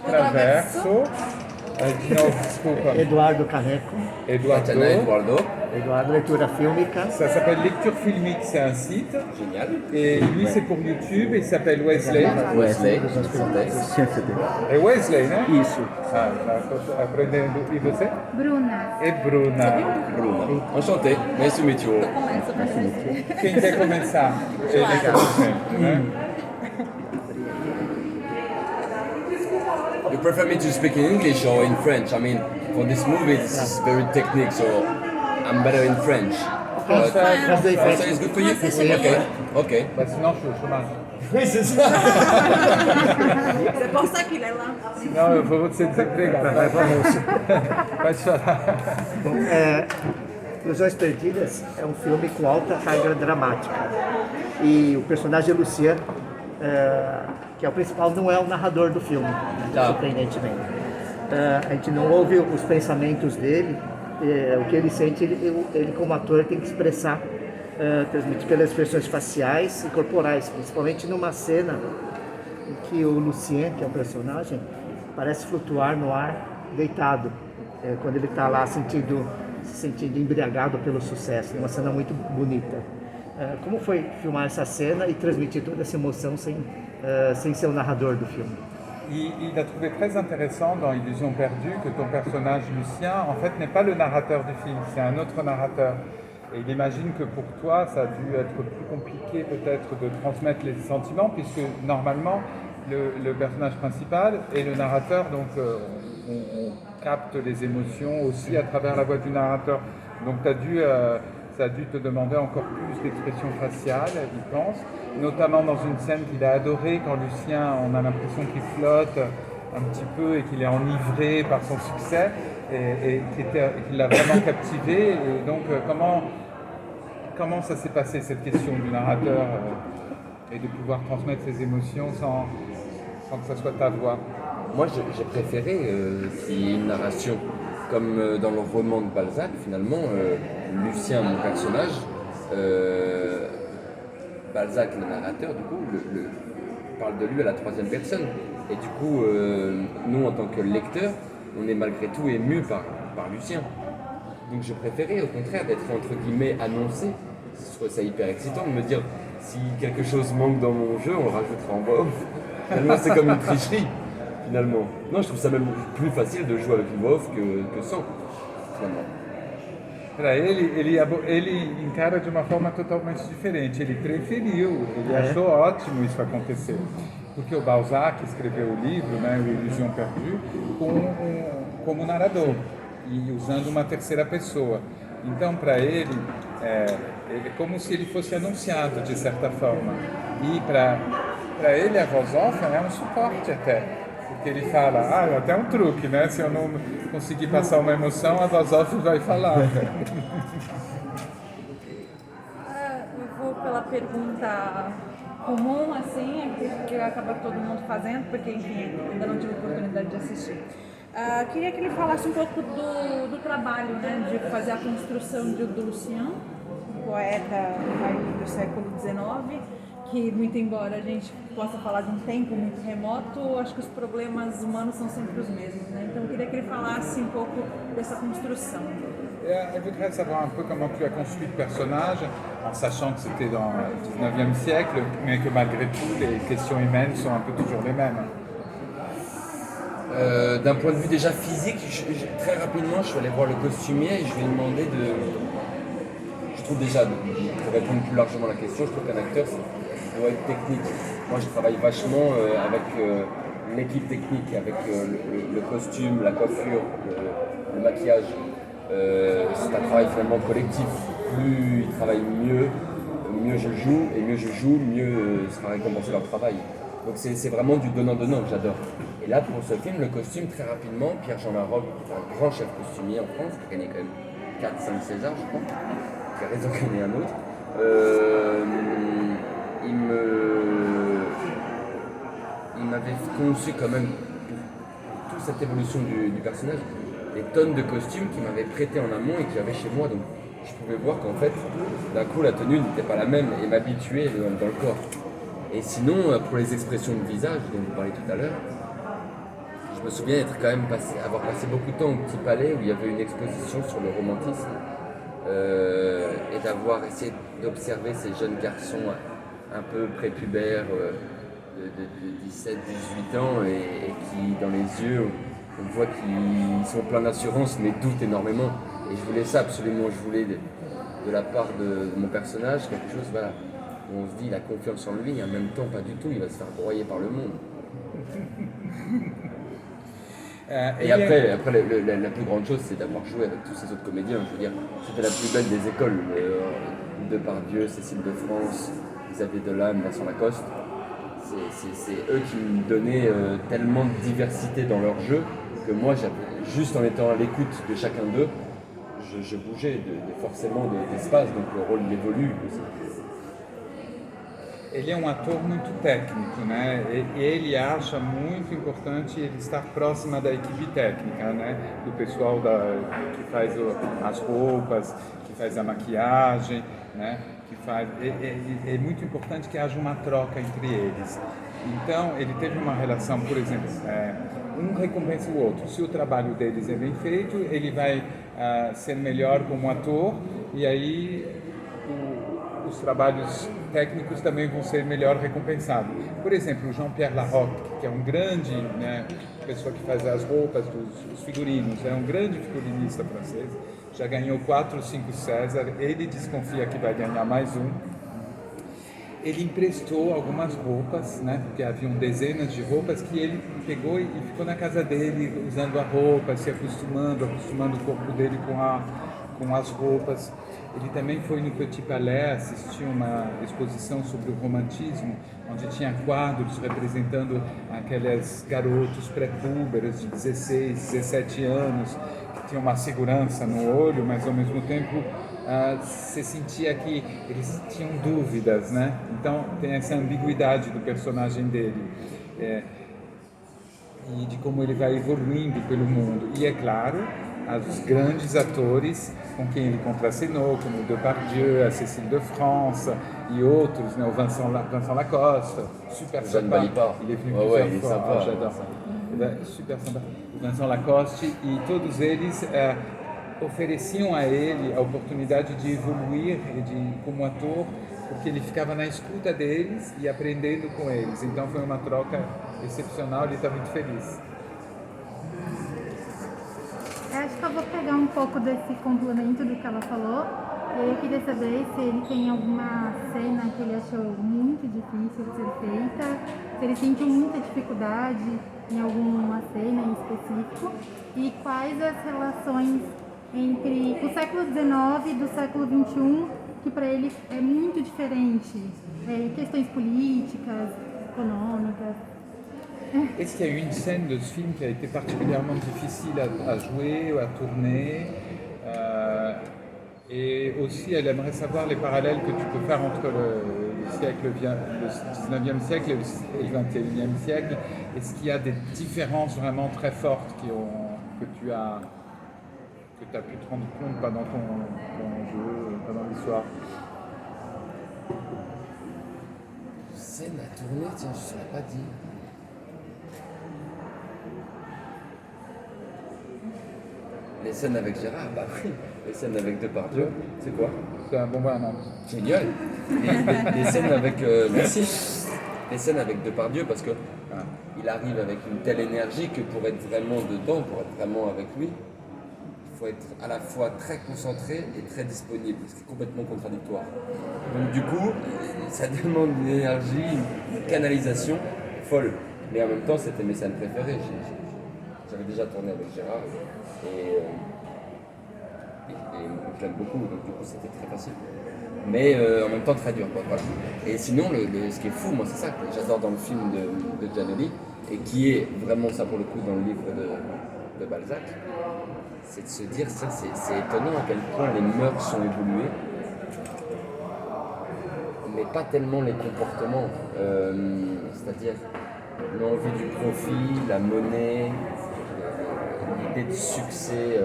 Traverso. De novo, desculpa. Eduardo Caneco. Eduardo. Eduardo, leitura fílmica. Ça s'appelle Lecture Filmique, c'est un site. Génial. Et lui, c'est pour YouTube, il s'appelle Wesley. Wesley. É Wesley, né? Isso. Ah, tá aprendendo. E você? Bruna. E Bruna. Bruna. Enchanté. Nice to meet you. Começa pra gente. Quem quer começar? Ele começa, né? You prefer me to speak in English or in French? I mean, for this movie, this is very technique, so I'm better in French. But Français is good for you? Okay. Okay. Bah, sinon, je suis au chômage. Oui, c'est ça. C'est pour ça qu'il est là. Sinon, eu vou ser desempregado. Pode falar. Ilusões Perdidas é um filme com alta carga dramática. E o personagem Lucian, que é o principal, não é o narrador do filme, surpreendentemente. A gente não ouve os pensamentos dele, o que ele sente, ele como ator tem que expressar, transmitir pelas expressões faciais e corporais, principalmente numa cena em que o Lucien, que é o personagem, parece flutuar no ar deitado, quando ele está lá se sentindo embriagado pelo sucesso. É uma cena muito bonita. Como foi filmar essa cena e transmitir toda essa emoção sem ser o narrador do filme? Il a trouvé très intéressant dans Illusion perdue que ton personnage Lucien, en fait, n'est pas le narrateur du film, c'est un autre narrateur. Et il imagine que pour toi, ça a dû être plus compliqué peut-être de transmettre les sentiments, puisque normalement, le personnage principal est le narrateur, donc on capte les émotions aussi à travers la voix du narrateur. Donc ça a dû te demander encore plus d'expression faciale, il pense, notamment dans une scène qu'il a adorée quand Lucien, on a l'impression qu'il flotte un petit peu et qu'il est enivré par son succès et qu'il l'a vraiment captivé. Et donc comment ça s'est passé cette question du narrateur et de pouvoir transmettre ses émotions sans que ça soit ta voix? Moi, j'ai préféré qu'il y ait une narration. Comme dans le roman de Balzac, finalement, Lucien, mon personnage, Balzac, le narrateur, du coup, parle de lui à la troisième personne. Et du coup, nous, en tant que lecteurs, on est malgré tout émus par Lucien. Donc je préférais, au contraire, d'être entre guillemets annoncé. Je trouve ça hyper excitant de me dire, si quelque chose manque dans mon jeu, on le rajoutera en voix off. Finalement, c'est comme une tricherie. Finalement. Non, je trouve ça même plus facile de jouer avec une voix off que sans, finalement. Ele encara de uma forma totalmente diferente. Ele preferiu, ele achou ótimo isso acontecer. Porque o Balzac escreveu o livro, né, o Illusion perdue, como narrador e usando uma terceira pessoa. Então, para ele, é como se ele fosse anunciado, de certa forma. E para ele, a voz off é um suporte até. Porque ele fala, até um truque, né? Se eu não conseguir passar uma emoção, a voz off vai falar. Eu vou pela pergunta comum, assim, que acaba todo mundo fazendo, porque, enfim, ainda não tive oportunidade de assistir. Queria que ele falasse um pouco do trabalho, né? De fazer a construção do Lucien, um poeta do século XIX, que, muito embora a gente possa falar de um tempo muito remoto, acho que os problemas humanos são sempre os mesmos, né? Então eu queria que ele falasse um pouco dessa construção. Je voudrais savoir un peu comment tu as construit le personnage, en sachant que c'était dans le 19e siècle, mais que malgré tout, les questions humaines sont un peu toujours les mêmes. D'un point de vue déjà physique, très rapidement, je suis allé voir le costumier et je lui ai demandé Je trouve déjà, pour répondre plus largement à la question, je trouve qu'un acteur doit être technique. Moi, je travaille vachement avec l'équipe technique, avec le costume, la coiffure, le maquillage. C'est un travail finalement collectif. Plus ils travaillent mieux je joue, et mieux je joue, mieux sera récompensé leur travail. Donc c'est vraiment du donnant-donnant que j'adore. Et là, pour ce film, le costume, très rapidement, Pierre-Jean Larocque, qui est un grand chef costumier en France, qui a gagné quand même 4-5 Césars, je crois, qui a raison d'en gagner un autre, il m'avait conçu quand même, pour toute cette évolution du personnage, des tonnes de costumes qu'il m'avait prêté en amont et qu'il y avait chez moi. Donc je pouvais voir qu'en fait, d'un coup, la tenue n'était pas la même et m'habituer dans le corps. Et sinon, pour les expressions de visage dont vous parliez tout à l'heure, je me souviens avoir passé beaucoup de temps au Petit Palais où il y avait une exposition sur le romantisme et d'avoir essayé d'observer ces jeunes garçons un peu prépubères de 17-18 ans et qui, dans les yeux, on voit qu'ils sont pleins d'assurance mais doutent énormément. Et je voulais ça absolument, je voulais de la part de mon personnage quelque chose voilà, où on se dit il a confiance en lui et en même temps pas du tout, il va se faire broyer par le monde. Et après la plus grande chose, c'est d'avoir joué avec tous ces autres comédiens. Je veux dire, c'était la plus belle des écoles. Depardieu, Cécile de France, Xavier Dolan, Vincent Lacoste. C'est eux qui me donnaient tellement de diversité dans leur jeu que moi, juste en étant à l'écoute de chacun d'eux, je bougeais forcément d'espace, donc le rôle évolue aussi. Ele é um ator muito técnico, né? E ele acha muito importante ele estar próxima da equipe técnica, né? Do pessoal que faz as roupas, que faz a maquiagem, né? É muito importante que haja uma troca entre eles. Então, ele teve uma relação, por exemplo, um recompensa o outro. Se o trabalho deles é bem feito, ele vai ser melhor como ator e aí os trabalhos técnicos também vão ser melhor recompensados. Por exemplo, o Jean-Pierre Larocque, que é um grande, né, pessoa que faz as roupas dos figurinos, é um grande figurinista francês, já ganhou 4 ou 5 César, ele desconfia que vai ganhar mais um. Ele emprestou algumas roupas, né, porque haviam dezenas de roupas que ele pegou e ficou na casa dele usando a roupa, se acostumando o corpo dele com as roupas. Ele também foi no Petit Palais assistir uma exposição sobre o romantismo, onde tinha quadros representando aqueles garotos pré-púberos de 16, 17 anos, que tinham uma segurança no olho, mas ao mesmo tempo você sentia que eles tinham dúvidas, né? Então tem essa ambiguidade do personagem dele. E de como ele vai evoluindo pelo mundo. E é claro, os grandes atores com quem ele contracenou, como Depardieu, a Cécile de France e outros, né, o Vincent Lacoste, super sympa. Il est venu plusieurs fois, j'adore. Super sympa. O Vincent Lacoste e todos eles ofereciam a ele a oportunidade de evoluir como ator, porque ele ficava na escuta deles e aprendendo com eles. Então foi uma troca excepcional, ele está muito feliz. Acho que eu vou pegar um pouco desse complemento do que ela falou. Eu queria saber se ele tem alguma cena que ele achou muito difícil de ser feita, se ele sentiu muita dificuldade em alguma cena em específico, e quais as relações entre o século XIX e do século XXI, que para ele é muito diferente, questões políticas, économiques. Est-ce qu'il y a eu une scène de ce film qui a été particulièrement difficile à jouer, à tourner et aussi, elle aimerait savoir les parallèles que tu peux faire entre le 19e siècle et le 21e siècle. Est-ce qu'il y a des différences vraiment très fortes que tu as pu te rendre compte pendant ton jeu, pendant l'histoire? Scène à tourner, tiens, je ne saurais pas dire. Les scènes avec Gérard, bah oui. Les scènes avec Depardieu, c'est quoi? C'est un bon non. Génial. Les scènes avec merci. Les scènes avec Depardieu parce que il arrive avec une telle énergie que pour être vraiment dedans, pour être vraiment avec lui, il faut être à la fois très concentré et très disponible, ce qui est complètement contradictoire. Donc du coup, ça demande une énergie, une canalisation folle. Mais en même temps, c'était mes scènes préférées. J'avais déjà tourné avec Gérard et je l'aime beaucoup, donc du coup c'était très facile. Mais en même temps très dur, quoi, voilà. Et sinon, ce qui est fou, moi c'est ça que j'adore dans le film de Giannelli, et qui est vraiment ça pour le coup dans le livre de Balzac, c'est de se dire, c'est étonnant à quel point les mœurs sont évoluées, mais pas tellement les comportements, c'est-à-dire l'envie du profit, la monnaie, l'idée de succès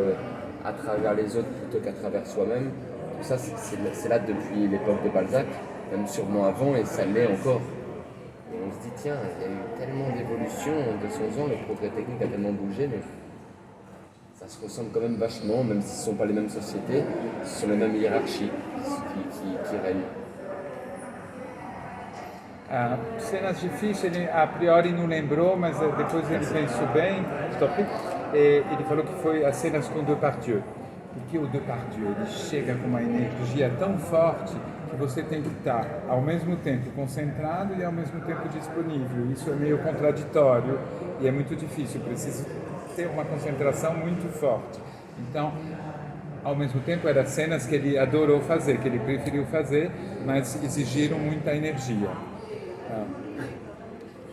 à travers les autres plutôt qu'à travers soi-même. Tout ça, c'est là depuis l'époque de Balzac, même sûrement avant, et ça l'est encore. Et on se dit tiens, il y a eu tellement d'évolution en 200 ans, le progrès technique a tellement bougé, mais ça se ressemble quand même vachement, même si ce ne sont pas les mêmes sociétés, ce sont les mêmes hiérarchies qui règnent. Cenas difíceis, a priori não lembrou, mas depois ele pensou bem, e ele falou que foi as cenas com Depardieu. Porque o Depardieu ele chega com uma energia tão forte que você tem que estar ao mesmo tempo concentrado e ao mesmo tempo disponível. Isso é meio contraditório e é muito difícil, precisa ter uma concentração muito forte. Então, ao mesmo tempo, eram cenas que ele adorou fazer, que ele preferiu fazer, mas exigiram muita energia.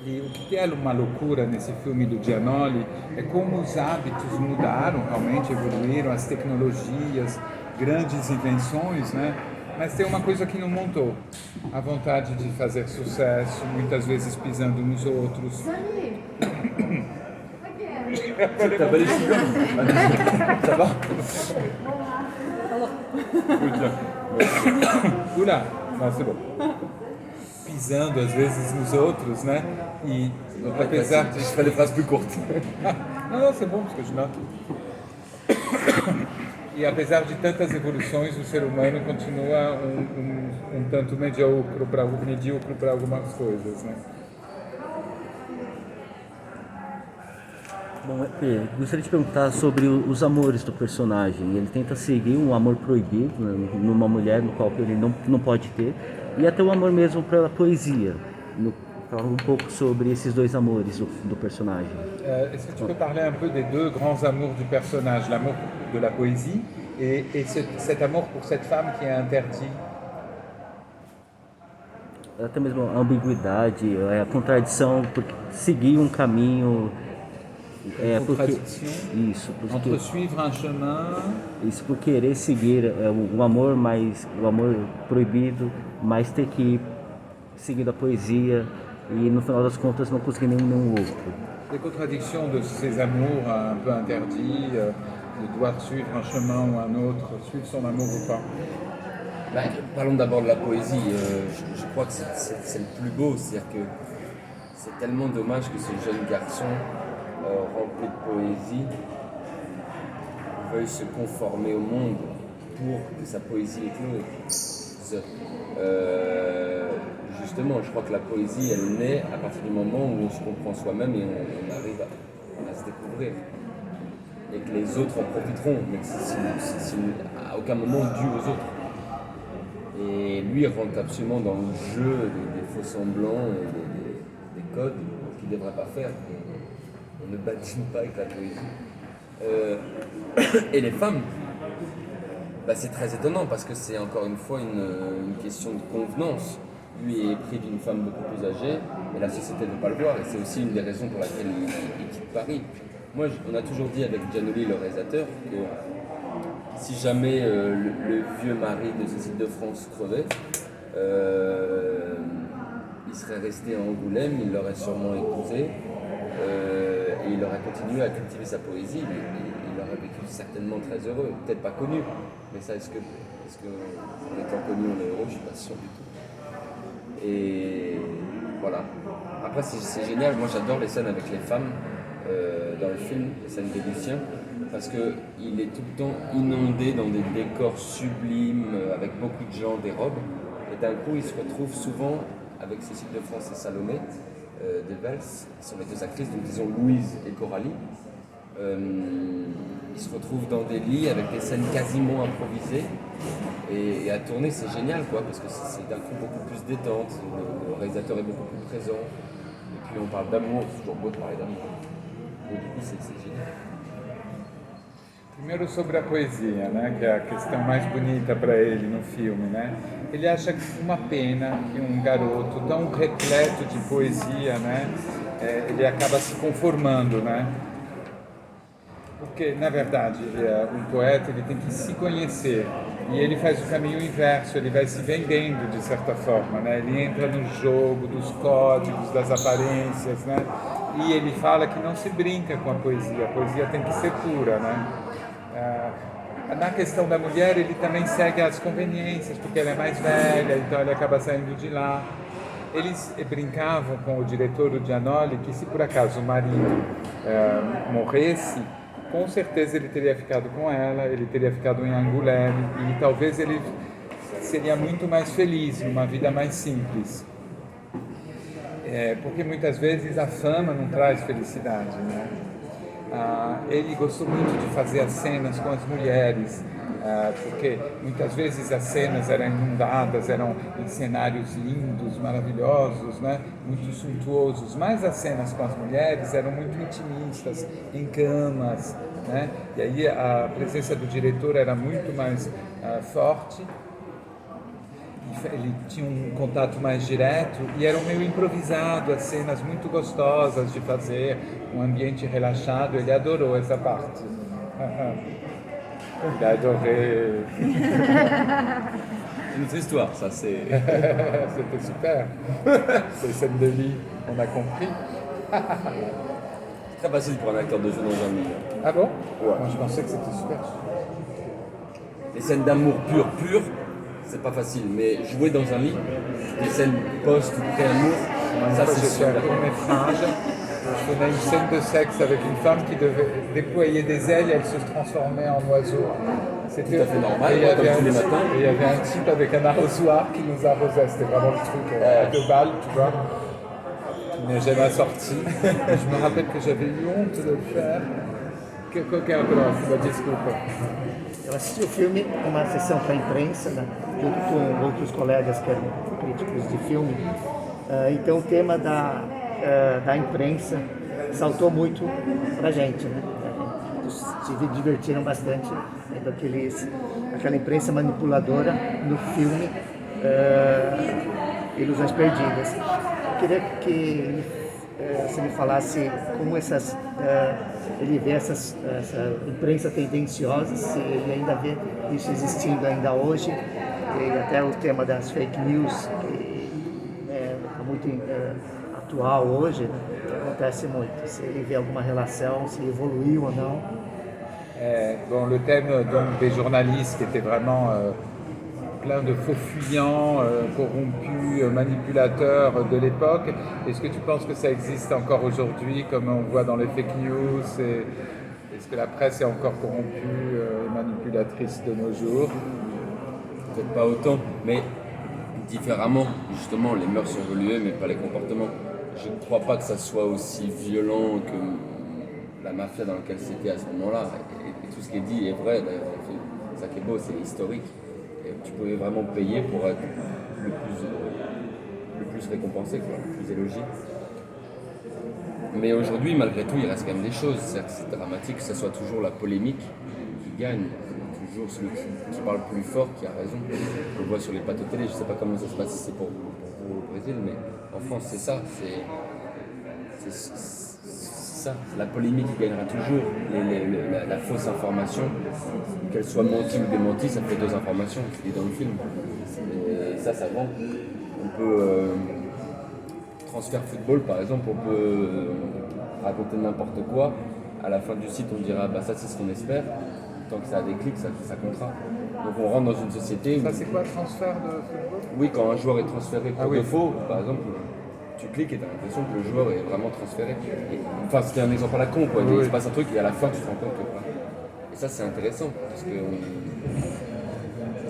E o que é uma loucura nesse filme do Giannoli é como os hábitos mudaram, realmente evoluíram, as tecnologias, grandes invenções, né? Mas tem uma coisa que não montou, a vontade de fazer sucesso, muitas vezes pisando nos outros. T'as pas les cheveux? Ça va? Oula, não, c'est bom. Pisando às vezes nos outros, né? E apesar de... Je ferai des phrases plus courtes. Não, c'est bom, porque eu noto. E apesar de tantas evoluções, o ser humano continua um tanto medíocre para algumas coisas, né? Bom, gostaria de perguntar sobre os amores do personagem. Ele tenta seguir um amor proibido, né, numa mulher no qual ele não pode ter, e até o amor mesmo pela poesia. Fala um pouco sobre esses dois amores do personagem. Est-ce que tu peux parler un peu des deux grands amours du personnage, l'amour de la poésie et cet amour pour cette femme qui est interdit? Até mesmo a ambiguidade, a contradição, porque seguir um caminho... Contradiction entre suivre un chemin. Isso por querer seguir o amor proibido, mas ter que seguir a poesia e no final das contas não conseguir nenhum outro. Les contradictions de ces amours un peu interdits, de devoir suivre un chemin ou un autre, suivre son amour ou pas. Parlons d'abord de la poésie. Je crois que c'est le plus beau, c'est-à-dire que c'est tellement dommage que ce jeune garçon rempli de poésie veuille se conformer au monde pour que sa poésie éclose. Justement, je crois que la poésie, elle naît à partir du moment où on se comprend soi-même et on arrive à se découvrir. Et que les autres en profiteront, mais que c'est à aucun moment dû aux autres. Et lui rentre absolument dans le jeu des faux semblants et des codes qu'il ne devrait pas faire. On ne badine pas avec la poésie. Et les femmes, c'est très étonnant parce que c'est encore une fois une question de convenance. Lui est pris d'une femme beaucoup plus âgée, mais la société ne veut pas le voir et c'est aussi une des raisons pour laquelle il quitte Paris. Moi, on a toujours dit avec Giannoli, le réalisateur, que si jamais le vieux mari de Cécile de France crevait, il serait resté à Angoulême, il l'aurait sûrement épousée. Et il aurait continué à cultiver sa poésie, il aurait vécu certainement très heureux, peut-être pas connu, mais ça, est-ce que en étant connu on est heureux, je suis pas sûr du tout. Et voilà. Après c'est génial, moi j'adore les scènes avec les femmes dans le film, les scènes des Luciens, parce qu'il est tout le temps inondé dans des décors sublimes, avec beaucoup de gens, des robes, et d'un coup il se retrouve souvent avec Cécile de France et Salomé, de Vels, qui sont les deux actrices, donc disons Louise et Coralie. Ils se retrouvent dans des lits avec des scènes quasiment improvisées et à tourner c'est génial quoi, parce que c'est d'un coup beaucoup plus détente, le réalisateur est beaucoup plus présent et puis on parle d'amour, c'est toujours beau de parler d'amour. Donc du coup c'est génial. Primeiro sobre a poesia, né, que é a questão mais bonita para ele no filme, né? Ele acha uma pena que um garoto tão repleto de poesia, né, ele acaba se conformando, né? Porque, na verdade, um poeta ele tem que se conhecer e ele faz o caminho inverso, ele vai se vendendo de certa forma, né? Ele entra no jogo dos códigos, das aparências, né? E ele fala que não se brinca com a poesia tem que ser pura, né? Na questão da mulher, ele também segue as conveniências, porque ela é mais velha, então ele acaba saindo de lá. eles brincavam com o diretor, o Giannoli, que se por acaso o marido morresse, com certeza ele teria ficado com ela, ele teria ficado em Angoulême e talvez ele seria muito mais feliz, numa vida mais simples. Porque muitas vezes a fama não traz felicidade, né? Ele gostou muito de fazer as cenas com as mulheres, porque muitas vezes as cenas eram inundadas, eram em cenários lindos, maravilhosos, né? Muito suntuosos, mas as cenas com as mulheres eram muito intimistas, em camas, né? E aí a presença do diretor era muito mais forte. Ele tinha um contato mais direto e era meio improvisado, as cenas muito gostosas de fazer, um ambiente relaxado, ele adorou essa parte. Il a adoré. Une autre histoire, ça c'est. C'était super. Les scènes de lit, on a compris. Très facile pour un acteur de jouer dans un lit. Ah bon? Ouais. Moi je pensais que c'était super. Les scènes d'amour pur, c'est pas facile, mais jouer dans un lit, des scènes post ou pré-amour, ça c'est J'étais à super. court-métrage. Je faisais une scène de sexe avec une femme qui devait déployer des ailes et elle se transformait en oiseau. C'était Tout à fait normal, et il y comme avait tous les un- matins. et il y avait un type avec un arrosoir qui nous arrosait. C'était vraiment le truc à deux balles, tu vois, qui n'est jamais sorti. Et je me rappelle que j'avais eu honte de le faire. Qualquer grossa, desculpa. Eu assisti o filme numa sessão para a imprensa, né, junto com outros colegas que eram críticos de filme. Então o tema da imprensa saltou muito para a gente, né? Se divertiram bastante vendo aquela imprensa manipuladora no filme Ilusões Perdidas. Eu queria que você me falasse como ele vê essa imprensa tendenciosa, se ele ainda vê isso existindo ainda hoje, e até o tema das fake news, que é muito atual hoje, né? Acontece muito. Se ele vê alguma relação, se evoluiu ou não. Bon, le thème donc, des journalistes qui étaient vraiment plein de faux fuyants, corrompus, manipulateurs de l'époque. Est-ce que tu penses que ça existe encore aujourd'hui, comme on voit dans les fake news Est-ce que la presse est encore corrompue et manipulatrice de nos jours? Peut-être pas autant, mais différemment. Justement, les mœurs ont évolué, mais pas les comportements. Je ne crois pas que ça soit aussi violent que la mafia dans laquelle c'était à ce moment-là. Et tout ce qui est dit est vrai, d'ailleurs. C'est ça qui est beau, c'est historique. Et tu pouvais vraiment payer pour être le plus récompensé, quoi, le plus élogié. Mais aujourd'hui, malgré tout, il reste quand même des choses. C'est dramatique que ce soit toujours la polémique qui gagne. Toujours celui qui parle plus fort qui a raison. On le voit sur les plateaux télé, je ne sais pas comment ça se passe ici pour vous au Brésil, mais en France c'est ça. C'est ça. La polémique qui gagnera toujours. La fausse information, qu'elle soit mentie ou démentie, ça fait deux informations, tu dis dans le film. Et ça vend. On peut... transfert football par exemple, on peut raconter n'importe quoi. À la fin du site, on dira bah ça c'est ce qu'on espère. Tant que ça a des clics, ça comptera. Donc on rentre dans une société où... Ça c'est quoi, transfert de football? Oui, quand un joueur est transféré pour oui. de faux, par exemple, tu cliques et tu as l'impression que le joueur est vraiment transféré. Enfin, c'était un exemple à la con, quoi. Oui. Il se passe un truc et à la fin, tu te rends compte que... Et ça, c'est intéressant, parce que...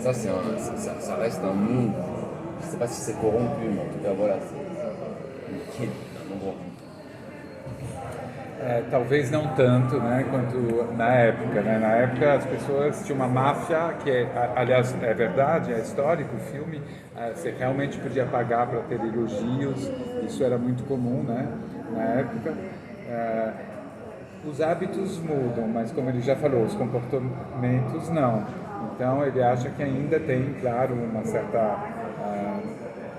Ça reste un monde... Je sais pas si c'est corrompu, mais en tout cas, voilà. C'est un endroit. Talvez não tanto, né, quanto na época, né? Na época as pessoas tinham uma máfia que, aliás, é verdade, é histórico o filme, você realmente podia pagar para ter elogios, isso era muito comum, né, na época. Os hábitos mudam, mas como ele já falou, os comportamentos não. Então ele acha que ainda tem, claro, uma certa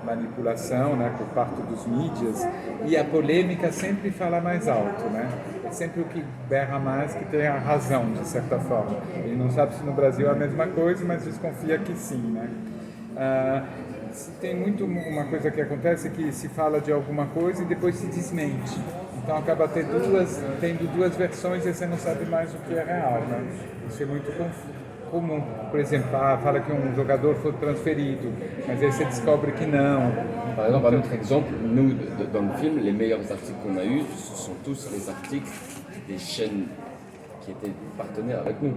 manipulação, né, por parte dos mídias, e a polêmica sempre fala mais alto, né? É sempre o que berra mais que tem a razão, de certa forma. Ele não sabe se no Brasil é a mesma coisa, mas desconfia que sim, né? Tem muito uma coisa que acontece que se fala de alguma coisa e depois se desmente. Então acaba tendo duas versões e você não sabe mais o que é real, né? Isso é muito comum. Por exemplo, fala que um jogador foi transferido, mas aí você descobre que não. Par exemple, un autre exemple, nous, dans le film, les meilleurs articles qu'on a eus, ce sont tous les articles des chaînes qui étaient partenaires avec nous.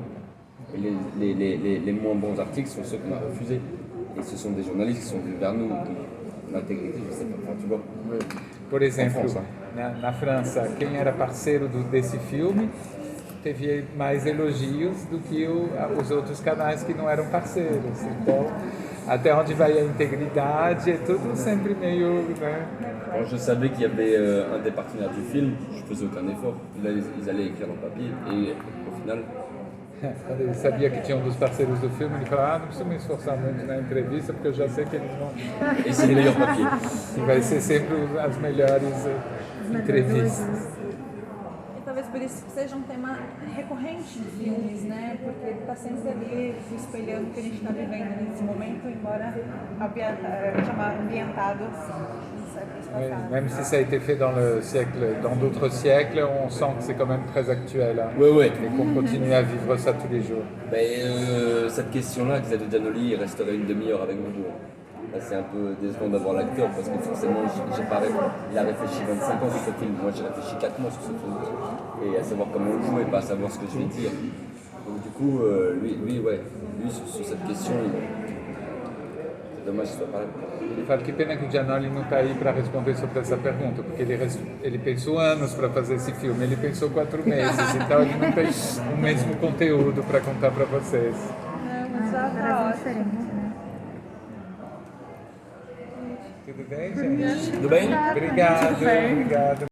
Et les moins bons articles sont ceux qu'on a refusés. Et ce sont des journalistes qui sont venus vers nous. L'intégrité, je sais pas, enfin, tu vois. Por exemplo, França. na França, quem era parceiro desse filme teve mais elogios do que os outros canais que não eram parceiros. Então, até onde vai a integridade, é tudo sempre meio, né? Quand je savais qu'il y avait un des partenaires du film, je faisais aucun effort. Là, ils allaient écrire en papier et au final, Quando ele sabia que tinha um dos parceiros do filme, ele falava, não preciso me esforçar muito na entrevista, porque eu já sei que eles vão... et c'est le meilleur papier. E vai ser sempre as melhores entrevistas. E talvez por isso seja um tema recorrente em filmes, né? Porque ele está sempre ali espelhando o que a gente está vivendo nesse momento, embora ambientado em séculos Oui, passados. même si ça a été fait dans d'autres siècles, on sent que c'est quand même très actuel. Hein, Ouais, ouais. et qu'on continue à vivre ça tous les jours. Ben, cette question-là, Xavier Giannoli, il resterait une demi-heure avec nous. Là, c'est un peu décevant d'avoir l'acteur parce que forcément, il a réfléchi 25 ans sur ce film. Moi, j'ai réfléchi 4 mois sur ce film. Et à savoir comment on joue et pas à savoir ce que je vais dire. Donc, du coup, lui sur cette question, c'est dommage qu'il soit pas là. Ele fala que pena que o Giannoli não está aí para responder sobre essa pergunta, porque ele pensou anos para fazer esse filme, ele pensou 4 meses, então ele não tem o mesmo conteúdo para contar para vocês. Não, mas já Brasil tá ótimo. diferente, né? Tudo bem, gente? Tudo bem? Obrigado, obrigado.